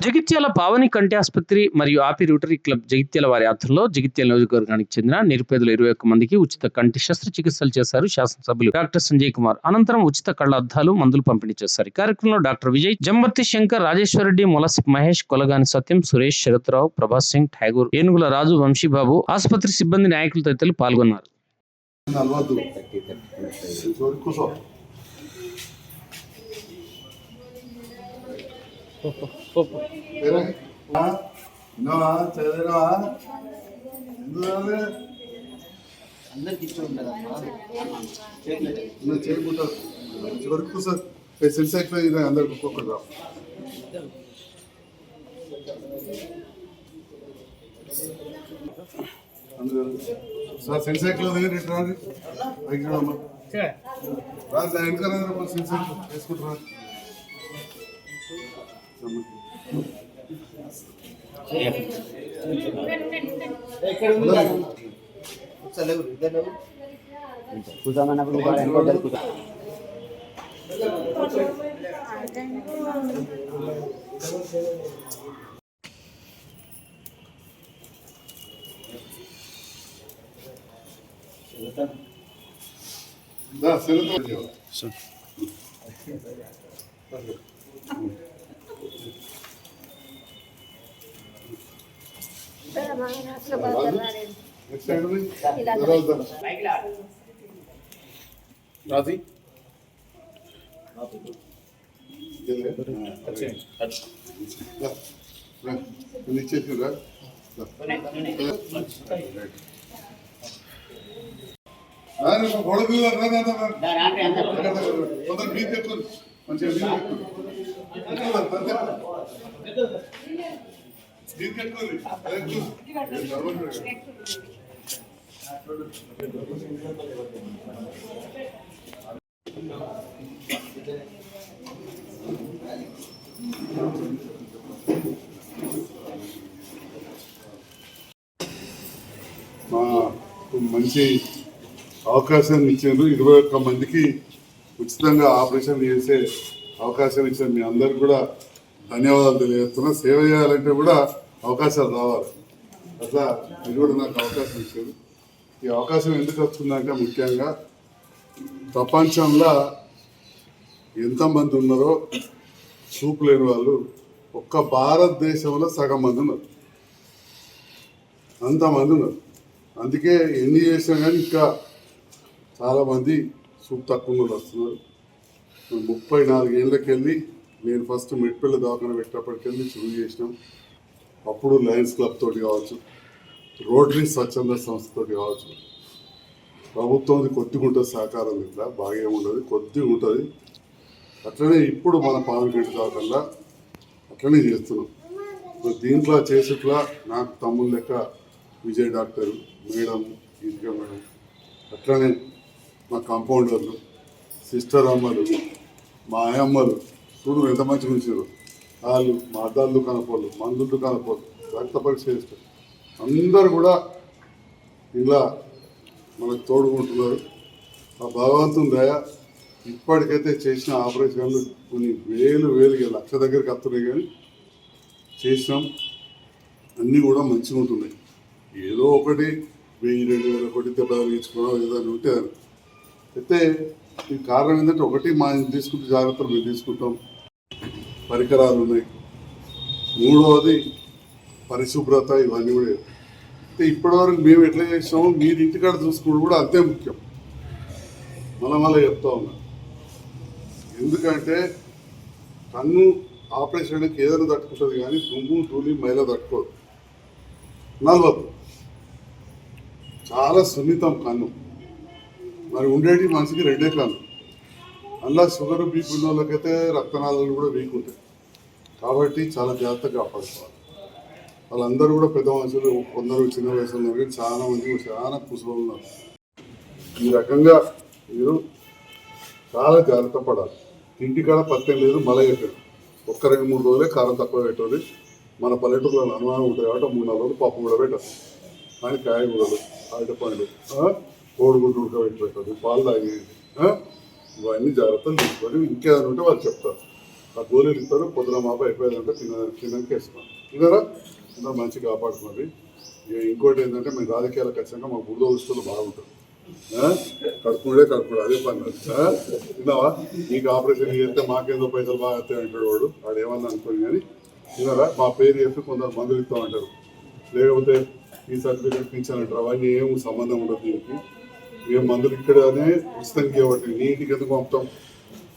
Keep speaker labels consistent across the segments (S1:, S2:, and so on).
S1: జగిత్యాల పావని కంటి ఆసుపత్రి మరియు ఆపి రోటరీ క్లబ్ జగిత్యాల వారి ఆధ్వర్యంలో జగిత్యాల నియోజకవర్గానికి చెందిన నిరుపేదలు 21 మందికి ఉచిత కంటి శస్త్రచికిత్సలు చేశారు శాసనసభ్యులు డాక్టర్ సంజయ్ కుమార్. అనంతరం ఉచిత కళ్ల అద్దాలు, మందులు పంపిణీ చేశారు. ఈ కార్యక్రమంలో డాక్టర్ విజయ్, జంబర్తి శంకర్, రాజేశ్వరరెడ్డి, మొలసి మహేష్, కొలగాని సత్యం, సురేష్, శరత్రావు, ప్రభాస్ సింగ్, ఠాగూర్, ఏనుగుల రాజు, వంశీబాబు, ఆసుపత్రి సిబ్బంది, నాయకులు తదితరులు పాల్గొన్నారు.
S2: సెన్సైక్లో వేసుకుంటారా రాజీ ఇచ్చేసిరా గొడవ కొందరు బీచ్ ఎక్కువ మంచిగా మంచి అవకాశాన్ని ఇచ్చారు. 21 మందికి ఉచితంగా ఆపరేషన్ చేసే అవకాశం ఇచ్చారు. మీ అందరికి కూడా ధన్యవాదాలు తెలియజేస్తున్నా. సేవ చేయాలంటే కూడా అవకాశాలు రావాలి. అట్లా మీరు కూడా నాకు అవకాశం ఇచ్చారు. ఈ అవకాశం ఎందుకు వస్తుందంటే ముఖ్యంగా ప్రపంచంలో ఎంతమంది ఉన్నారో చూపు లేని వాళ్ళు ఒక్క భారతదేశంలో సగం మంది ఉన్నారు. అంతమంది ఉన్నారు. అందుకే ఎన్ని చేసినా కానీ ఇంకా చాలామంది చూపు తక్కువ వస్తున్నారు. 34 ఏళ్ళకి వెళ్ళి నేను ఫస్ట్ మెట్పల్లి దవాఖాన పెట్టినప్పటికెళ్ళి శురు చేసినాం. అప్పుడు లయన్స్ క్లబ్ తోటి కావచ్చు, రోటరీ స్వచ్ఛంద సంస్థతోటి కావచ్చు, ప్రభుత్వంది కొద్దిగా ఉంటుంది సహకారం. ఇట్లా బాగా ఏముండదు, కొద్దిగా ఉంటుంది. అట్లనే ఇప్పుడు మన పావని కంటి దవాఖానలో అట్లనే చేస్తున్నాం. దీంట్లో చేసేట్లా నాకు తమ్ముళ్ళ లెక్క విజయ్ డాక్టర్, మేడం, గీతిక మేడం, అట్లనే మా కాంపౌండర్లు, సిస్టర్ అమ్మలు, మా ఆయమ్మలు చూడు ఎంత మంచిగా ఉంచారు. వాళ్ళు మా అద్దాల దుకాణపోళ్ళు, మందుల దుకాణపోళ్ళు, రక్త పరీక్ష చేస్తారు. అందరు కూడా ఇలా మనకు తోడుకుంటున్నారు. ఆ భగవంతుని దయ ఇప్పటికైతే చేసిన ఆపరేషన్లు కొన్ని వేలు లక్ష దగ్గరికి వస్తున్నాయి. కానీ చేసినాం, అన్నీ కూడా మంచిగా ఉంటున్నాయి. ఏదో ఒకటి 1000-2000 ఒకటి దెబ్బ తగిలించుకోవడం ఏదైనా ఉంటే అయితే ఈ కారణం ఏంటంటే ఒకటి మా తీసుకుంటే జాగ్రత్తలు మేము తీసుకుంటాం, పరికరాలు ఉన్నాయి. మూడవది పరిశుభ్రత, ఇవన్నీ కూడా. అయితే ఇప్పటివరకు మేము ఎట్లా చేసినామో మీరు ఇంటికాడ చూసుకోవడం కూడా అంతే ముఖ్యం. మళ్ళీ చెప్తా ఉన్నా. ఎందుకంటే కన్ను ఆపరేషన్కి ఏదైనా తట్టుకుంటుంది కానీ దుమ్ము ధూళి మైల తట్టుకోదు. 40 చాలా సున్నితం కన్ను. మరి ఉండేటి మనిషికి 2 కన్ను. అందులో షుగర్ బీపీ ఉన్న వాళ్ళకైతే రక్తనాళాలు కూడా వీక్ ఉంటాయి. కాబట్టి చాలా జాగ్రత్తగా కాపాడుకోవాలి. వాళ్ళందరూ కూడా పెద్ద మనుషులు, కొందరు చిన్న వయసులో ఉన్నారు, కానీ చాలా మంది చాలా కుసలు ఉన్నారు. ఈ రకంగా మీరు చాలా జాగ్రత్త పడాలి. ఇంటికాడ పత్యం లేదు, మళ్ళీ పెట్టారు. 1-2-3 రోజులే కారం తక్కువ పెట్టాలి. మన పల్లెటూరులో అనుమానం ఉంటుంది కాబట్టి 3-4 రోజులు పప్పు కూడా పెట్టాలి. కానీ కాయగూరలు, అరటిపండ్లు, కోడిగుడ్డు ఉడకబెట్టి పెట్టాలి, పాలు తాగేది. ఇవన్నీ జాగ్రత్తలు తీసుకొని ఇంకేదైనా ఉంటే వాళ్ళు చెప్తారు. ఆ గోళీలు ఇస్తారు, పొద్దున మాప అయిపోయిందంటే తినడానికి వేసుకోండి. తిన్నారా? అందరూ మంచిగా కాపాడుకోండి. ఇక ఇంకోటి ఏంటంటే మేము రాజకీయాలకు ఖచ్చితంగా మా బుద్ధ వస్తువులు బాగుంటుంది. కడుపుడే అదే పని. తిన్నావా? మీకు ఆపరేషన్ చేస్తే మాకేందో పైసలు బాగా వస్తాయి అంటాడు వాడు ఏమన్నా అనుకోని. కానీ తిన్నారా? మా పేరు చెప్పి కొందరు మందులు ఇస్తామంటారు, లేకపోతే ఈ సర్టిఫికేట్ పింఛన్ అంటారు. అవన్నీ ఏం సంబంధం ఉండదు దీనికి. మేము మందులు ఇక్కడనే ఉచితంగా ఇవ్వటి నీటికి ఎందుకు పంపుతాం?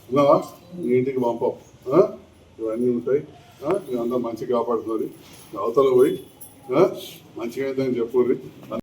S2: తిన్నావా? నీటికి పంపం. ఇవన్నీ ఉంటాయి. ఇవి అందరూ మంచిగా కాపాడుతుంది. అవతల పోయి మంచిగా అయిందని చెప్పుర్రి.